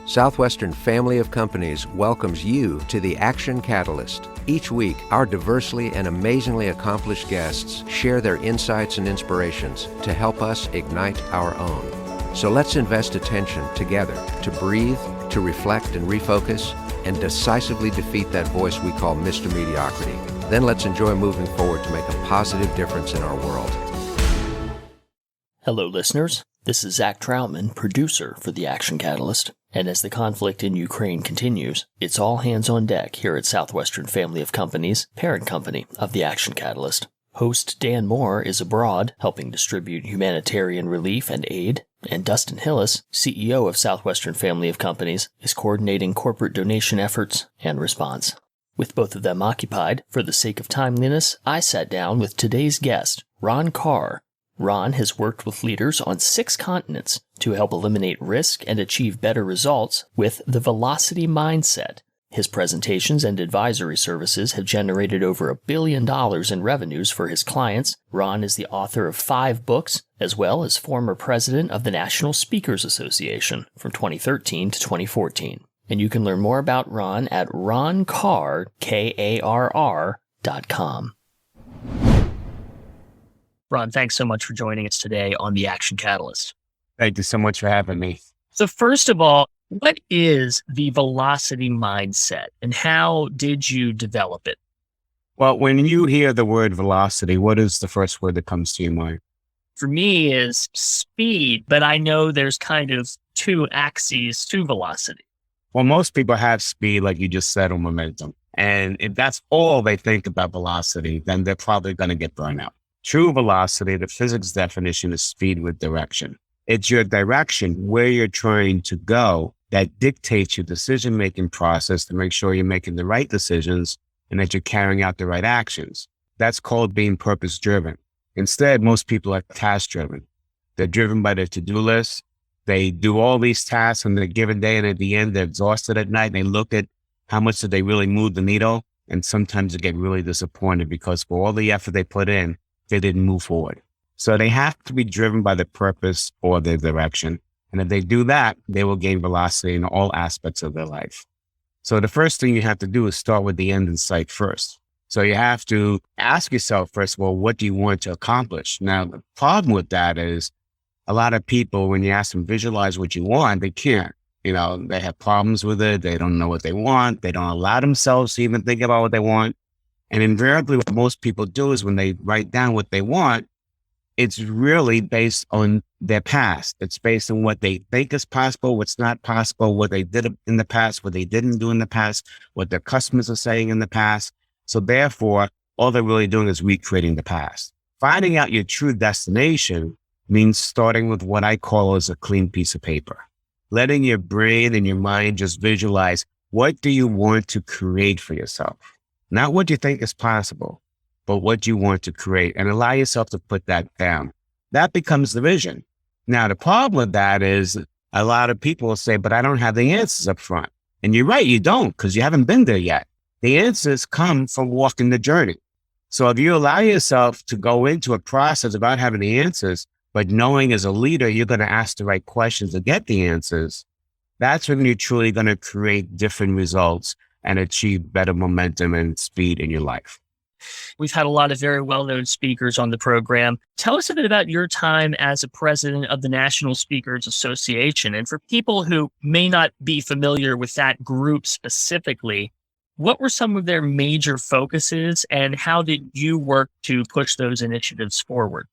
Southwestern Family of Companies welcomes you to the Action Catalyst. Each week, our diversely and amazingly accomplished guests share their insights and inspirations to help us ignite our own. So let's invest attention together to breathe, to reflect and refocus, and decisively defeat that voice we call Mr. Mediocrity. Then let's enjoy moving forward to make a positive difference in our world. Hello, listeners. This is Zach Troutman, producer for The Action Catalyst. And as the conflict in Ukraine continues, it's all hands on deck here at Southwestern Family of Companies, parent company of The Action Catalyst. Host Dan Moore is abroad, helping distribute humanitarian relief and aid, and Dustin Hillis, CEO of Southwestern Family of Companies, is coordinating corporate donation efforts and response. With both of them occupied, for the sake of timeliness, I sat down with today's guest, Ron Karr. Ron has worked with leaders on 6 continents to help eliminate risk and achieve better results with the velocity mindset. His presentations and advisory services have generated over $1 billion in revenues for his clients. Ron is the author of 5 books, as well as former president of the National Speakers Association from 2013 to 2014. And you can learn more about Ron at ronkarr, Karr.com. Ron, thanks so much for joining us today on The Action Catalyst. Thank you so much for having me. So first of all, what is the velocity mindset and how did you develop it? Well, when you hear the word velocity, what is the first word that comes to your mind? For me is speed, but I know there's kind of 2 axes to velocity. Well, most people have speed, like you just said, or momentum. And if that's all they think about velocity, then they're probably going to get burned out. True velocity, the physics definition, is speed with direction. It's your direction, where you're trying to go, that dictates your decision-making process to make sure you're making the right decisions and that you're carrying out the right actions. That's called being purpose-driven. Instead, most people are task-driven. They're driven by their to-do list. They do all these tasks on a given day, and at the end, they're exhausted at night, and they look at how much did they really move the needle, and sometimes they get really disappointed because for all the effort they put in, they didn't move forward. So they have to be driven by the purpose or their direction. And if they do that, they will gain velocity in all aspects of their life. So the first thing you have to do is start with the end in sight first. So you have to ask yourself, first of all, what do you want to accomplish? Now, the problem with that is a lot of people, when you ask them visualize what you want, they can't. They have problems with it. They don't know what they want. They don't allow themselves to even think about what they want. And invariably, what most people do is when they write down what they want, it's really based on their past. It's based on what they think is possible, what's not possible, what they did in the past, what they didn't do in the past, what their customers are saying in the past. So therefore, all they're really doing is recreating the past. Finding out your true destination means starting with what I call as a clean piece of paper. Letting your brain and your mind just visualize, what do you want to create for yourself? Not what you think is possible, but what you want to create, and allow yourself to put that down. That becomes the vision. Now, the problem with that is a lot of people will say, but I don't have the answers up front. And you're right, you don't, because you haven't been there yet. The answers come from walking the journey. So if you allow yourself to go into a process without having the answers, but knowing as a leader, you're going to ask the right questions to get the answers, that's when you're truly going to create different results and achieve better momentum and speed in your life. We've had a lot of very well-known speakers on the program. Tell us a bit about your time as a president of the National Speakers Association. And for people who may not be familiar with that group specifically, what were some of their major focuses and how did you work to push those initiatives forward?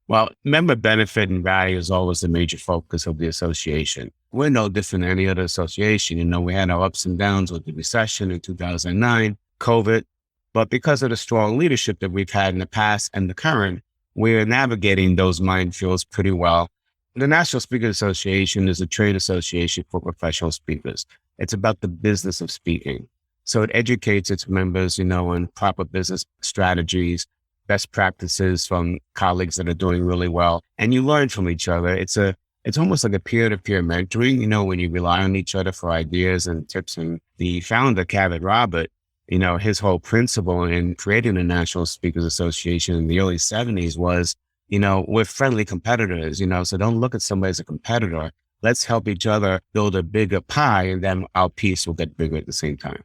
Well, member benefit and value is always the major focus of the association. We're no different than any other association. We had our ups and downs with the recession in 2009, COVID, but because of the strong leadership that we've had in the past and the current, we're navigating those minefields pretty well. The National Speakers Association is a trade association for professional speakers. It's about the business of speaking. So it educates its members, on proper business strategies, best practices from colleagues that are doing really well. And you learn from each other. It's almost like a peer-to-peer mentoring, when you rely on each other for ideas and tips. And the founder, Kevin Robert, his whole principle in creating the National Speakers Association in the early 70s was, we're friendly competitors, so don't look at somebody as a competitor, Let's help each other build a bigger pie, and then our piece will get bigger at the same time.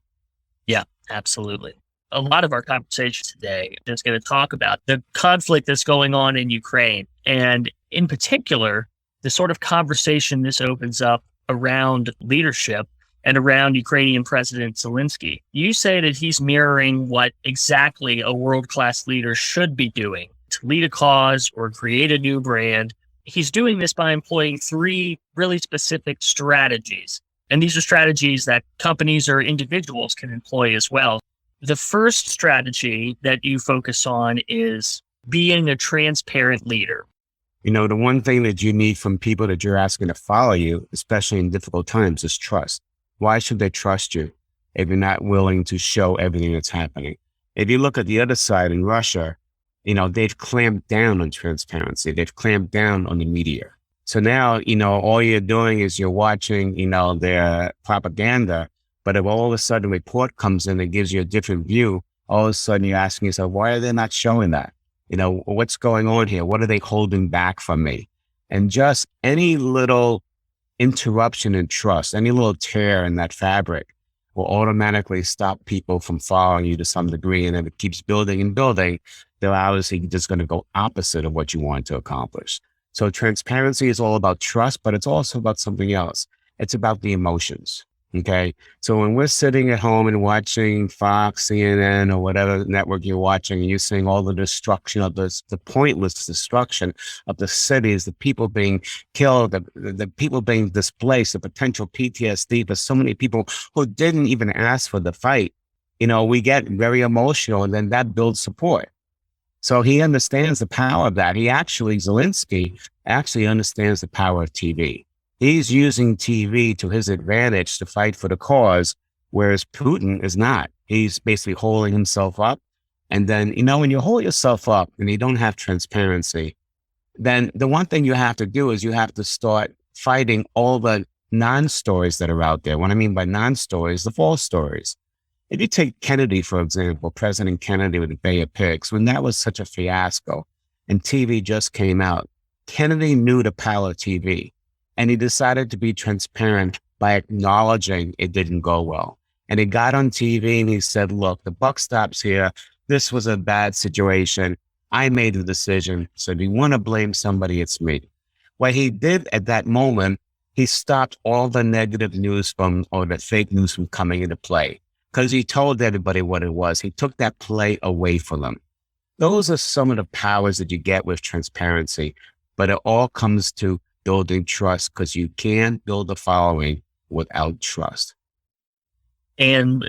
Yeah, absolutely. A lot of our conversation today is going to talk about the conflict that's going on in Ukraine. And in particular, the sort of conversation this opens up around leadership and around Ukrainian President Zelenskyy. You say that he's mirroring what exactly a world-class leader should be doing to lead a cause or create a new brand. He's doing this by employing 3 really specific strategies. And these are strategies that companies or individuals can employ as well. The first strategy that you focus on is being a transparent leader. The one thing that you need from people that you're asking to follow you, especially in difficult times, is trust. Why should they trust you if you're not willing to show everything that's happening? If you look at the other side in Russia, they've clamped down on transparency. They've clamped down on the media. So now, all you're doing is you're watching, their propaganda. But if all of a sudden a report comes in and gives you a different view, all of a sudden you're asking yourself, why are they not showing that? What's going on here? What are they holding back from me? And just any little interruption in trust, any little tear in that fabric will automatically stop people from following you to some degree. And if it keeps building and building, they're obviously just going to go opposite of what you want to accomplish. So transparency is all about trust, but it's also about something else. It's about the emotions. Okay. So when we're sitting at home and watching Fox, CNN, or whatever network you're watching, and you're seeing all the destruction of the pointless destruction of the cities, the people being killed, the people being displaced, the potential PTSD for so many people who didn't even ask for the fight, we get very emotional, and then that builds support. So he understands the power of that. Zelenskyy actually understands the power of TV. He's using TV to his advantage to fight for the cause, whereas Putin is not. He's basically holding himself up. And then, when you hold yourself up and you don't have transparency, then the one thing you have to do is you have to start fighting all the non-stories that are out there. What I mean by non-stories, the false stories. If you take Kennedy, for example, President Kennedy with the Bay of Pigs, when that was such a fiasco and TV just came out, Kennedy knew the power of TV. And he decided to be transparent by acknowledging it didn't go well. And he got on TV and he said, look, the buck stops here. This was a bad situation. I made the decision. So if you want to blame somebody, it's me. What he did at that moment, he stopped all the negative news or the fake news from coming into play, because he told everybody what it was. He took that play away from them. Those are some of the powers that you get with transparency, but it all comes to building trust, because you can't build a following without trust. And,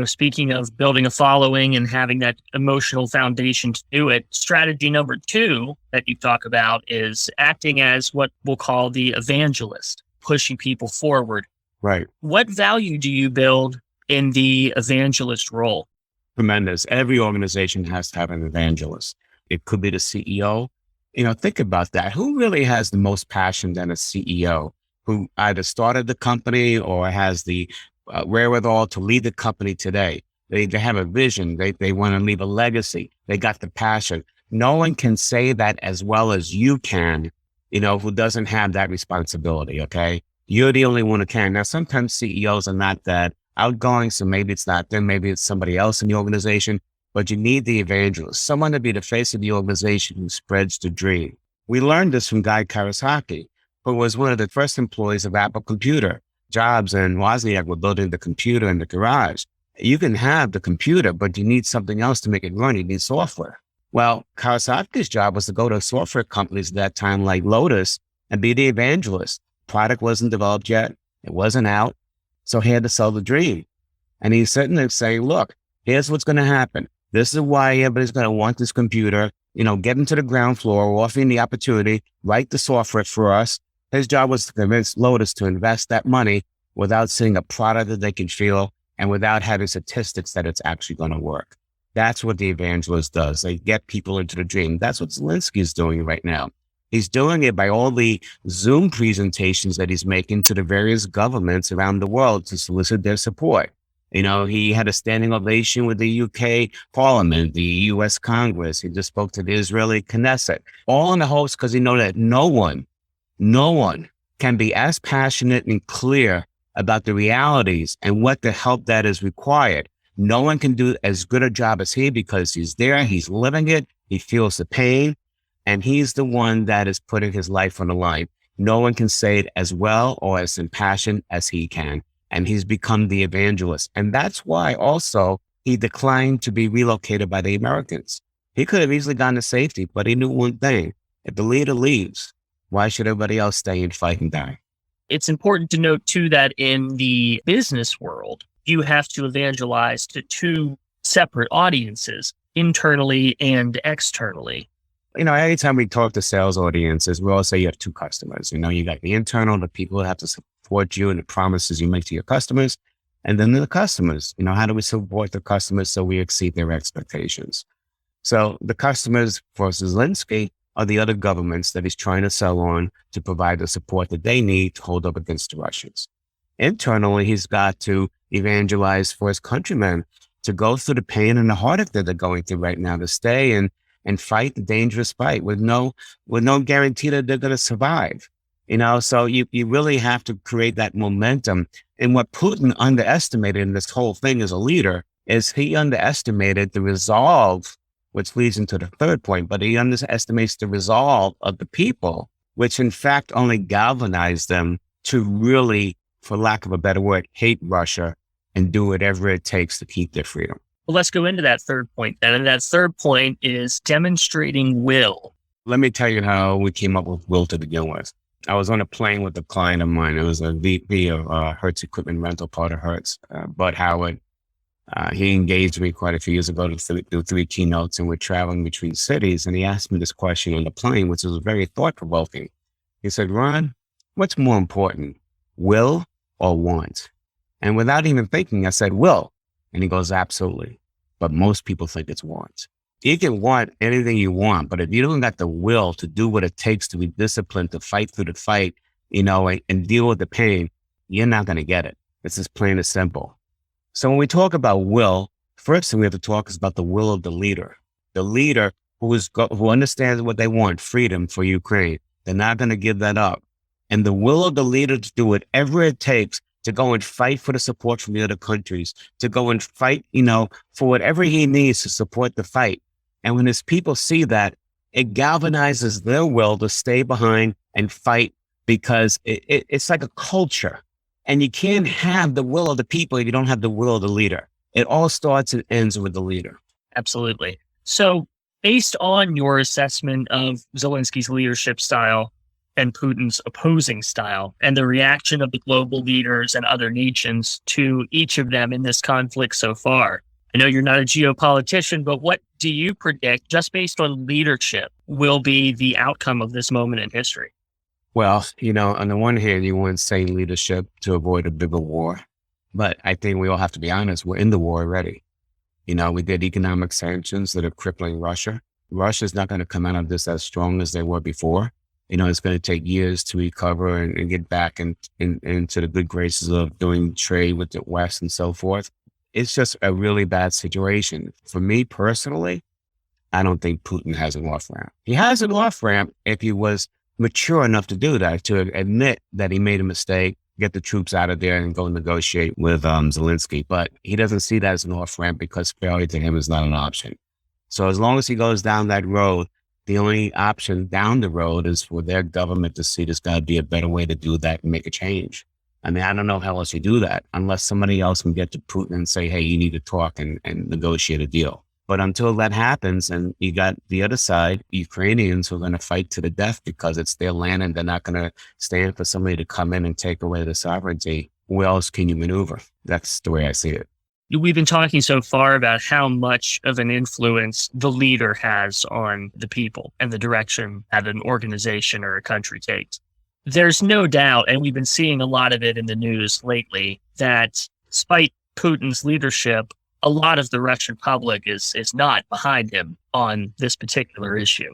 speaking of building a following and having that emotional foundation to do it, strategy number 2 that you talk about is acting as what we'll call the evangelist, pushing people forward. Right. What value do you build in the evangelist role? Tremendous. Every organization has to have an evangelist. It could be the CEO. Think about that. Who really has the most passion than a CEO who either started the company or has the wherewithal to lead the company today? They have a vision. They want to leave a legacy. They got the passion. No one can say that as well as you can, who doesn't have that responsibility. Okay. You're the only one who can. Now, sometimes CEOs are not that outgoing. So maybe it's not them. Maybe it's somebody else in the organization. But you need the evangelist, someone to be the face of the organization who spreads the dream. We learned this from Guy Kawasaki, who was one of the first employees of Apple Computer. Jobs and Wozniak were building the computer in the garage. You can have the computer, but you need something else to make it run. You need software. Well, Kawasaki's job was to go to software companies at that time like Lotus and be the evangelist. Product wasn't developed yet. It wasn't out. So he had to sell the dream. And he's sitting there saying, look, here's what's going to happen. This is why everybody's going to want this computer, get into the ground floor, offering the opportunity, write the software for us. His job was to convince Lotus to invest that money without seeing a product that they can feel and without having statistics that it's actually going to work. That's what the evangelist does. They get people into the dream. That's what Zelenskyy is doing right now. He's doing it by all the Zoom presentations that he's making to the various governments around the world to solicit their support. He had a standing ovation with the UK Parliament, the US Congress. He just spoke to the Israeli Knesset, all in the hopes because he knows that no one can be as passionate and clear about the realities and what the help that is required. No one can do as good a job as he, because he's there, he's living it, he feels the pain, and he's the one that is putting his life on the line. No one can say it as well or as impassioned as he can. And he's become the evangelist. And that's why also he declined to be relocated by the Americans. He could have easily gone to safety, but he knew one thing: if the leader leaves, why should everybody else stay and fight and die? It's important to note, too, that in the business world, you have to evangelize to two separate audiences, internally and externally. Anytime we talk to sales audiences, we all say you have two customers. You got the internal, the people who have to support you and the promises you make to your customers. And then the customers, how do we support the customers so we exceed their expectations? So the customers for Zelenskyy are the other governments that he's trying to sell on to provide the support that they need to hold up against the Russians. Internally, he's got to evangelize for his countrymen to go through the pain and the heartache that they're going through right now, to stay and fight the dangerous fight with no guarantee that they're going to survive. So you really have to create that momentum. And what Putin underestimated in this whole thing as a leader is he underestimated the resolve, which leads into the third point, but he underestimates the resolve of the people, which in fact only galvanized them to really, for lack of a better word, hate Russia and do whatever it takes to keep their freedom. Well, let's go into that third point then. And that third point is demonstrating will. Let me tell you how we came up with will to begin with. I was on a plane with a client of mine. It was a VP of Hertz equipment rental, part of Hertz, Bud Howard. He engaged me quite a few years ago to do 3 keynotes, and we're traveling between cities. And he asked me this question on the plane, which was very thought-provoking. He said, "Ron, what's more important, will or want?" And without even thinking, I said, will. And he goes, absolutely. But most people think it's want. You can want anything you want, but if you don't got the will to do what it takes to be disciplined, to fight through the fight, and deal with the pain, you're not going to get it. It's as plain as simple. So when we talk about will, first thing we have to talk is about the will of the leader who understands what they want, freedom for Ukraine. They're not going to give that up. And the will of the leader to do whatever it takes to go and fight for the support from the other countries, to go and fight, for whatever he needs to support the fight. And when his people see that, it galvanizes their will to stay behind and fight, because it's like a culture. And you can't have the will of the people if you don't have the will of the leader. It all starts and ends with the leader. Absolutely. So based on your assessment of Zelenskyy's leadership style and Putin's opposing style, and the reaction of the global leaders and other nations to each of them in this conflict so far, I know you're not a geopolitician, but what do you predict, just based on leadership, will be the outcome of this moment in history? Well, on the one hand, you want to say leadership to avoid a bigger war. But I think we all have to be honest, we're in the war already. We did economic sanctions that are crippling Russia. Russia's not going to come out of this as strong as they were before. It's going to take years to recover and get back into the good graces of doing trade with the West and so forth. It's just a really bad situation. For me personally, I don't think Putin has an off-ramp. He has an off-ramp if he was mature enough to do that, to admit that he made a mistake, get the troops out of there and go negotiate with Zelenskyy. But he doesn't see that as an off-ramp because failure to him is not an option. So as long as he goes down that road, the only option down the road is for their government to see there's got to be a better way to do that and make a change. I mean, I don't know how else you do that unless somebody else can get to Putin and say, hey, you need to talk and negotiate a deal. But until that happens, and you got the other side, Ukrainians who are going to fight to the death because it's their land and they're not going to stand for somebody to come in and take away the sovereignty, where else can you maneuver? That's the way I see it. We've been talking so far about how much of an influence the leader has on the people and the direction that an organization or a country takes. There's no doubt, and we've been seeing a lot of it in the news lately, that despite Putin's leadership, a lot of the Russian public is not behind him on this particular issue.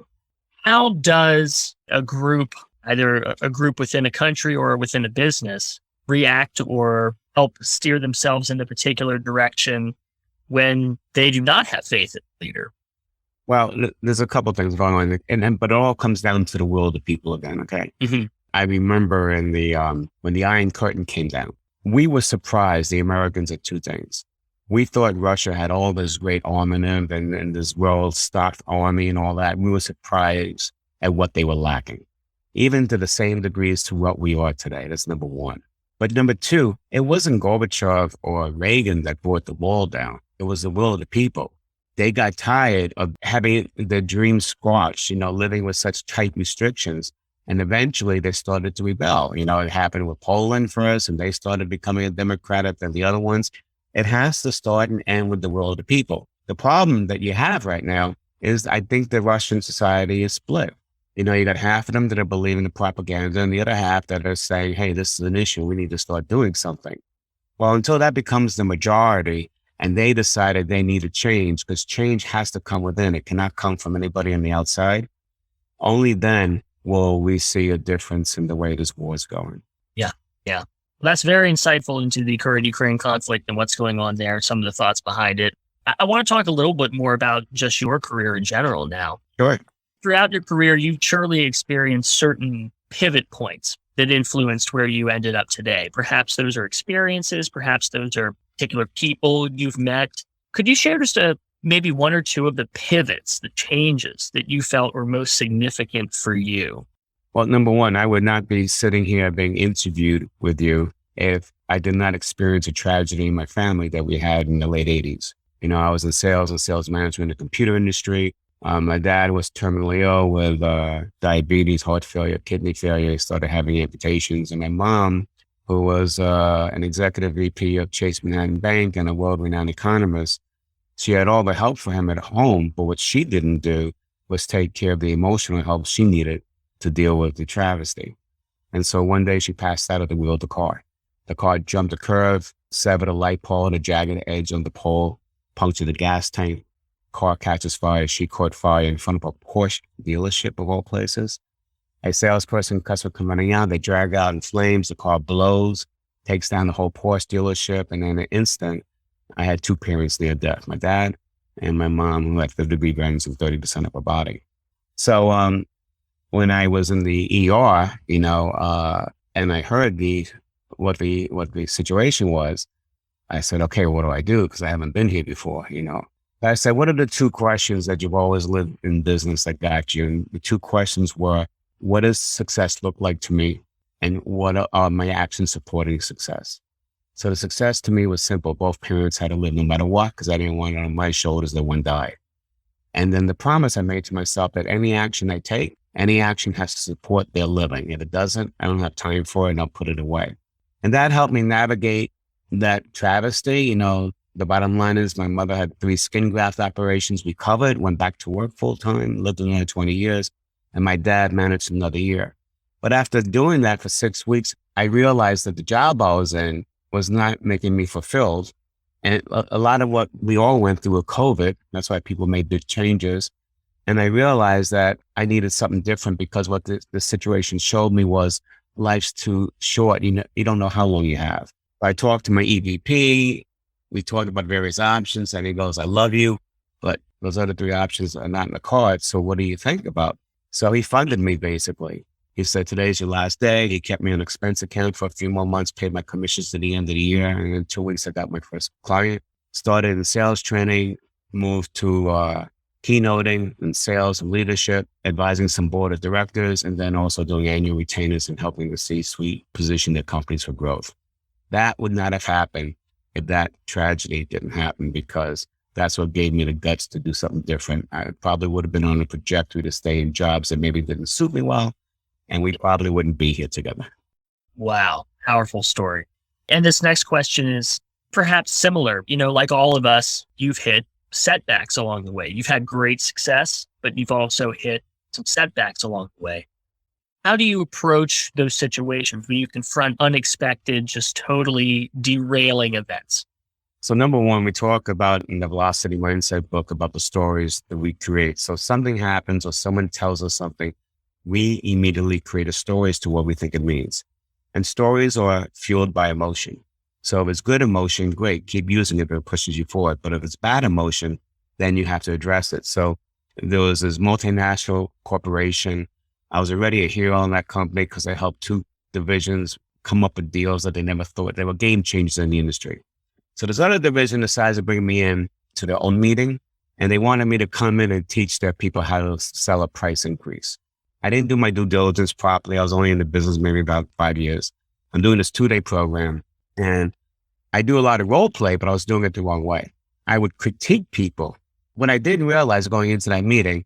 How does a group, either a group within a country or within a business, react or help steer themselves in a particular direction when they do not have faith in the leader? Well, there's a couple of things going on, but it all comes down to the will of the people again, okay? Mm-hmm. I remember when the Iron Curtain came down, we were surprised, the Americans, at two things. We thought Russia had all this great armament and this well-stocked army and all that. We were surprised at what they were lacking, even to the same degrees to what we are today. That's number one. But number two, it wasn't Gorbachev or Reagan that brought the wall down. It was the will of the people. They got tired of having their dreams squashed, living with such tight restrictions. And eventually they started to rebel. It happened with Poland first, and they started becoming a democratic than the other ones. It has to start and end with the will of the people. The problem that you have right now is I think the Russian society is split. You got half of them that are believing the propaganda and the other half that are saying, hey, this is an issue. We need to start doing something. Well, until that becomes the majority and they decided they need to change, because change has to come within. It cannot come from anybody on the outside. Only then will we see a difference in the way this war is going. Yeah. Well, that's very insightful into the current Ukraine conflict and what's going on there, some of the thoughts behind it. I want to talk a little bit more about just your career in general now. Sure. Throughout your career, you've surely experienced certain pivot points that influenced where you ended up today. Perhaps those are experiences, perhaps those are particular people you've met. Could you share just maybe one or two of the pivots, the changes that you felt were most significant for you? Well, number one, I would not be sitting here being interviewed with you if I did not experience a tragedy in my family that we had in the late 80s. I was in sales and sales management in the computer industry. My dad was terminally ill with diabetes, heart failure, kidney failure. He started having amputations. And my mom, who was an executive VP of Chase Manhattan Bank and a world-renowned economist, she had all the help for him at home. But what she didn't do was take care of the emotional help she needed to deal with the travesty. And so one day she passed out of the wheel of the car. The car jumped a curve, severed a light pole at a jagged edge on the pole, punctured the gas tank. Car catches fire. She caught fire in front of a Porsche dealership of all places. A salesperson, customer coming out, they drag out in flames. The car blows, takes down the whole Porsche dealership. And in an instant, I had two parents near death, my dad and my mom, who had 5th-degree burns and 30% of her body. So when I was in the ER, and I heard what the situation was, I said, okay, what do I do? Because I haven't been here before, I said, what are the two questions that you've always lived in business that got you? And the two questions were, what does success look like to me? And what are my actions supporting success? So the success to me was simple. Both parents had to live no matter what, because I didn't want it on my shoulders that one died. And then the promise I made to myself that any action I take, any action has to support their living. If it doesn't, I don't have time for it and I'll put it away. And that helped me navigate that travesty. The bottom line is my mother had 3 skin graft operations recovered, went back to work full time, lived another 20 years, and my dad managed another year. But after doing that for 6 weeks, I realized that the job I was in was not making me fulfilled. And a lot of what we all went through with COVID, that's why people made big changes. And I realized that I needed something different, because what the situation showed me was life's too short. You don't know how long you have. I talked to my EVP. We talked about various options, and he goes, I love you, but those other 3 options are not in the cards. So what do you think about? So he funded me, basically. He said, today's your last day. He kept me on an expense account for a few more months, paid my commissions to the end of the year. And in 2 weeks, I got my first client, started in sales training, moved to keynoting and sales and leadership, advising some board of directors, and then also doing annual retainers and helping the C-suite position their companies for growth. That would not have happened if that tragedy didn't happen, because that's what gave me the guts to do something different. I probably would have been on a trajectory to stay in jobs that maybe didn't suit me well, and we probably wouldn't be here together. Wow. Powerful story. And this next question is perhaps similar. Like all of us, you've hit setbacks along the way. You've had great success, but you've also hit some setbacks along the way. How do you approach those situations when you confront unexpected, just totally derailing events? So number one, we talk about in the Velocity Mindset book about the stories that we create. So something happens or someone tells us something, we immediately create a story as to what we think it means. And stories are fueled by emotion. So if it's good emotion, great, keep using it if it pushes you forward. But if it's bad emotion, then you have to address it. So there was this multinational corporation I was already a hero in that company because I helped two divisions come up with deals that they never thought. They were game changers in the industry. So this other division decided to bring me in to their own meeting, and they wanted me to come in and teach their people how to sell a price increase. I didn't do my due diligence properly. I was only in the business maybe about 5 years. I'm doing this 2-day program, and I do a lot of role play, but I was doing it the wrong way. I would critique people. What I didn't realize going into that meeting,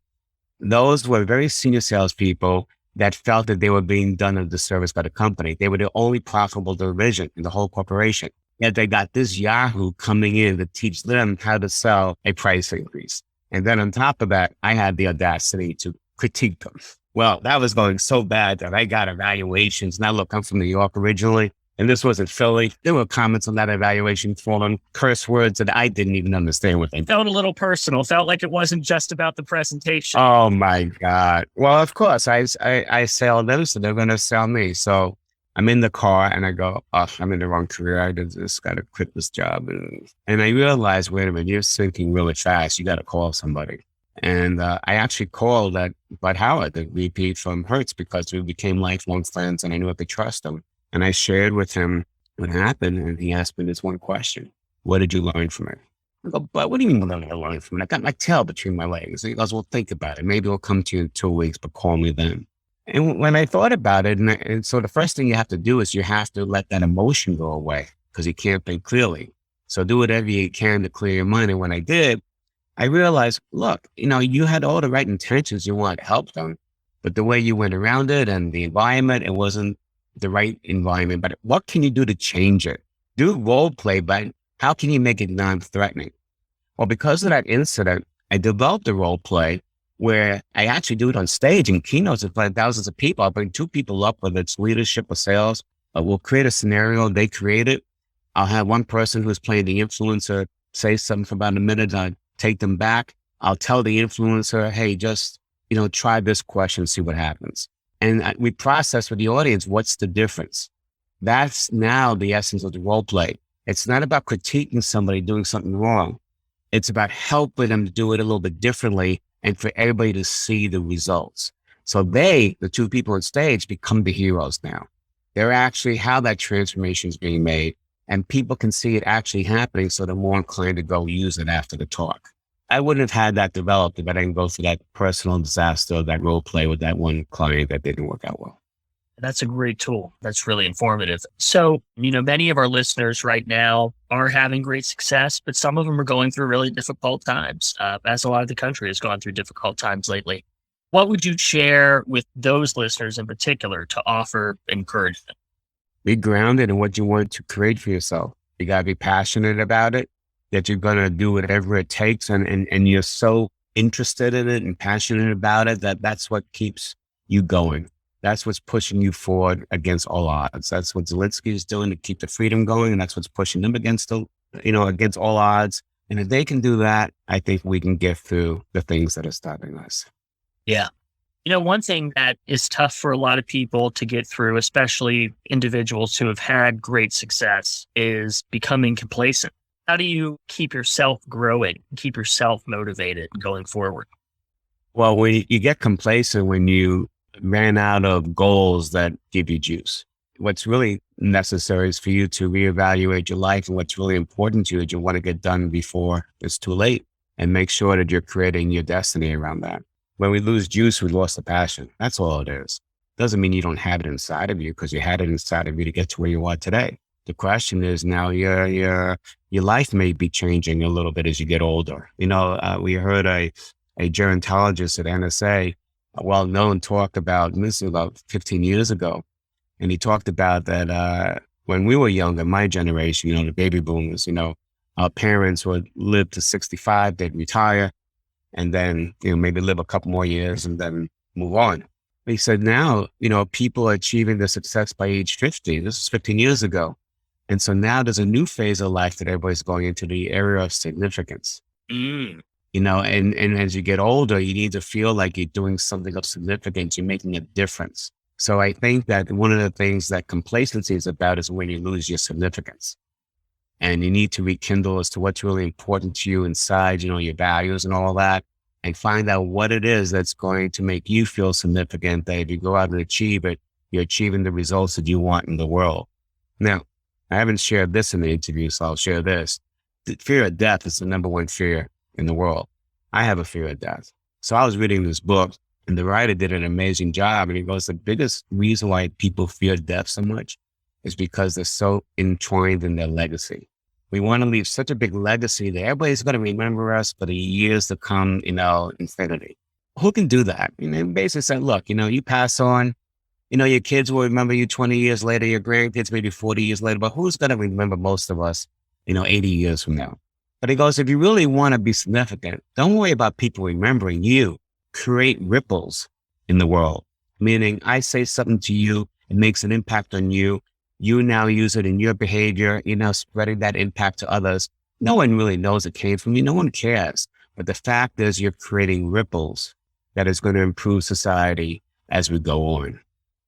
those were very senior salespeople that felt that they were being done a disservice by the company. They were the only profitable division in the whole corporation. Yet they got this Yahoo coming in to teach them how to sell a price increase. And then on top of that, I had the audacity to critique them. Well, that was going so bad that I got evaluations. Now, look, I'm from New York originally, and this was in Philly. There were comments on that evaluation falling, curse words that I didn't even understand what they meant. Felt a little personal. Felt like it wasn't just about the presentation. Oh my God. Well, of course, I sell them, so they're going to sell me. So I'm in the car and I go, oh, I'm in the wrong career. I just got to quit this job. And I realized, wait a minute, you're thinking really fast. You got to call somebody. And I actually called Bud Howard, the VP from Hertz, because we became lifelong friends and I knew I could trust him. And I shared with him what happened. And he asked me this one question: what did you learn from it? I go, but what do you mean what did I learn from it? I got my tail between my legs. He goes, well, think about it. Maybe it'll come to you in 2 weeks, but call me then. And when I thought about it, and so the first thing you have to do is you have to let that emotion go away because you can't think clearly. So do whatever you can to clear your mind. And when I did, I realized, look, you had all the right intentions. You wanted to help them, but the way you went around it and the environment, it wasn't the right environment. But what can you do to change it? Do role play, but how can you make it non-threatening? Well, because of that incident, I developed a role play where I actually do it on stage in keynotes in front of thousands of people. I'll bring 2 people up, whether it's leadership or sales. We'll create a scenario. They create it. I'll have one person who's playing the influencer say something for about a minute. I take them back. I'll tell the influencer, hey, just, try this question, see what happens. And we process with the audience, what's the difference? That's now the essence of the role play. It's not about critiquing somebody doing something wrong. It's about helping them to do it a little bit differently and for everybody to see the results. So the 2 people on stage, become the heroes now. They're actually how that transformation is being made, and people can see it actually happening, so they're more inclined to go use it after the talk. I wouldn't have had that developed if I didn't go through that personal disaster, that role play with that one client that didn't work out well. That's a great tool. That's really informative. So, many of our listeners right now are having great success, but some of them are going through really difficult times, as a lot of the country has gone through difficult times lately. What would you share with those listeners in particular to offer encouragement? Be grounded in what you want to create for yourself. You got to be passionate about it, that you're going to do whatever it takes. And you're so interested in it and passionate about it, that's what keeps you going. That's what's pushing you forward against all odds. That's what Zelenskyy is doing to keep the freedom going. And that's what's pushing them against against all odds. And if they can do that, I think we can get through the things that are stopping us. Yeah. One thing that is tough for a lot of people to get through, especially individuals who have had great success, is becoming complacent. How do you keep yourself growing, keep yourself motivated going forward? Well, when you get complacent, when you ran out of goals that give you juice, what's really necessary is for you to reevaluate your life, and what's really important to you that you want to get done before it's too late, and make sure that you're creating your destiny around that. When we lose juice, we lost the passion. That's all it is. Doesn't mean you don't have it inside of you, because you had it inside of you to get to where you are today. The question is now your life may be changing a little bit as you get older. We heard a gerontologist at NSA, a well-known, talk about, this was about 15 years ago. And he talked about that when we were younger, my generation, the baby boomers, our parents would live to 65, they'd retire, and then, maybe live a couple more years and then move on. He said now, people are achieving their success by age 50. This was 15 years ago. And so now there's a new phase of life that everybody's going into, the area of significance. And as you get older, you need to feel like you're doing something of significance. You're making a difference. So I think that one of the things that complacency is about is when you lose your significance. And you need to rekindle as to what's really important to you inside, your values and all that. and find out what it is that's going to make you feel significant, that if you go out and achieve it, you're achieving the results that you want in the world. Now, I haven't shared this in the interview, so I'll share this. The fear of death is the number one fear in the world. I have a fear of death. So I was reading this book, and the writer did an amazing job. And he goes, the biggest reason why people fear death so much is because they're so entwined in their legacy. We want to leave such a big legacy that everybody's going to remember us for the years to come, infinity. Who can do that? Basically said, look, you pass on, your kids will remember you 20 years later, your grandkids maybe 40 years later, but who's going to remember most of us, 80 years from now? But he goes, if you really want to be significant, don't worry about people remembering you. Create ripples in the world. Meaning I say something to you, it makes an impact on you. You now use it in your behavior, spreading that impact to others. No one really knows it came from you. No one cares. But the fact is you're creating ripples that is going to improve society as we go on.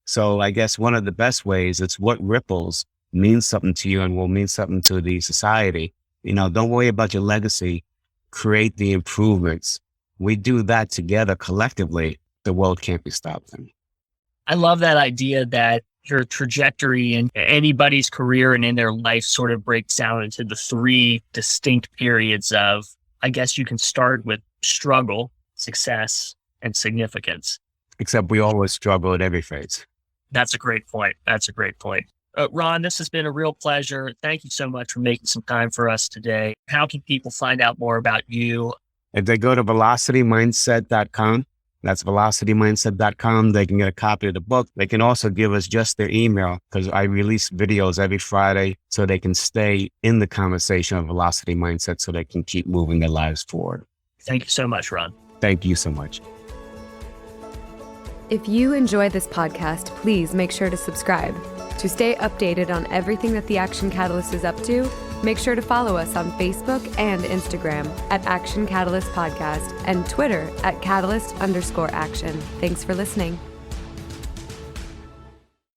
So I guess one of the best ways, it's what ripples means something to you and will mean something to the society. Don't worry about your legacy. Create the improvements. We do that together collectively. The world can't be stopped. I love that idea that your trajectory in anybody's career and in their life sort of breaks down into the three distinct periods of, I guess you can start with struggle, success, and significance. Except we always struggle at every phase. That's a great point. Ron, this has been a real pleasure. Thank you so much for making some time for us today. How can people find out more about you? If they go to velocitymindset.com, that's velocitymindset.com. They can get a copy of the book. They can also give us just their email because I release videos every Friday so they can stay in the conversation of Velocity Mindset so they can keep moving their lives forward. Thank you so much, Ron. Thank you so much. If you enjoy this podcast, please make sure to subscribe. To stay updated on everything that the Action Catalyst is up to, make sure to follow us on Facebook and Instagram at Action Catalyst Podcast and Twitter at Catalyst_Action. Thanks for listening.